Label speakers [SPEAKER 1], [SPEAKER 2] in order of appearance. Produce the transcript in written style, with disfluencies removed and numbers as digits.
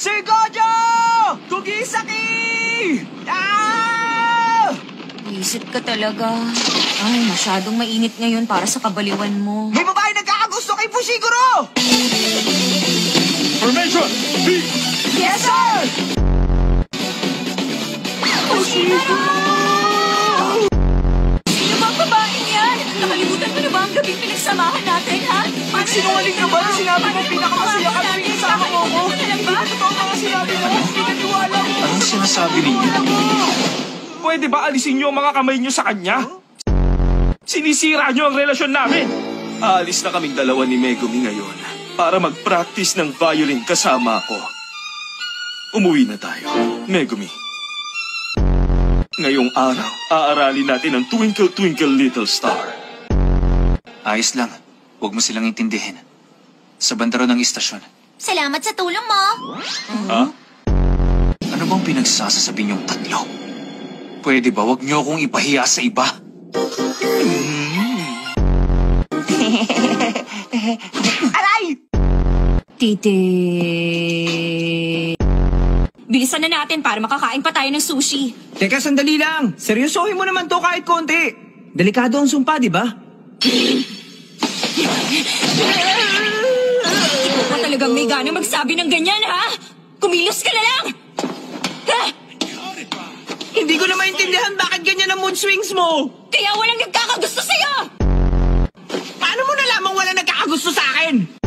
[SPEAKER 1] Sir Gojo! Kugisaki! Ah!
[SPEAKER 2] Isip ka talaga. Ay, masyadong mainit ngayon para sa kabaliwan mo.
[SPEAKER 1] May babae nagkakagusto kay Fushiguro!
[SPEAKER 3] Formation! B!
[SPEAKER 1] Yes, sir!
[SPEAKER 2] Fushiguro! Sino bang babaeng yan? Nakalimutan mo na ba ang gabing pinagsamahan natin, ha?
[SPEAKER 1] Sinungaling ka ba? Sinabi mo pinakamasaya ka tuwing kasama mo ko. Hindi ba totoo mga sinabi mo? Pinaniwala mo.
[SPEAKER 3] Anong sinasabi ninyo? Pwede ba alisin niyo ang mga kamay niyo sa kanya? Sinisira niyo ang relasyon namin! Aalis na kaming dalawa ni Megumi ngayon para mag-practice ng violin kasama ako. Umuwi na tayo, Megumi. Ngayong araw, aaralin natin ang Twinkle Twinkle Little Star.
[SPEAKER 4] Ayos lang. Huwag mo silang intindihin. Sa banda ng istasyon.
[SPEAKER 2] Salamat sa tulong mo.
[SPEAKER 3] Ha?
[SPEAKER 4] Ano bang pinagsasasabi niyong tatlo? Pwede ba wag niyo akong ipahiya sa iba?
[SPEAKER 1] Aray!
[SPEAKER 2] Tite... Bilisan na natin para makakain pa tayo ng sushi.
[SPEAKER 1] Teka, sandali lang. Seryosohin mo naman to kahit konti. Delikado ang sumpa, di ba?
[SPEAKER 2] Ikaw pa talagang may gana magsabi ng ganyan, ha? Kumilos ka na lang! Ha?
[SPEAKER 1] Hindi ko na maintindihan bakit ganyan ang mood swings mo.
[SPEAKER 2] Kaya walang nagkakagusto sa'yo!
[SPEAKER 1] Paano mo nalamang wala nagkakagusto sa akin?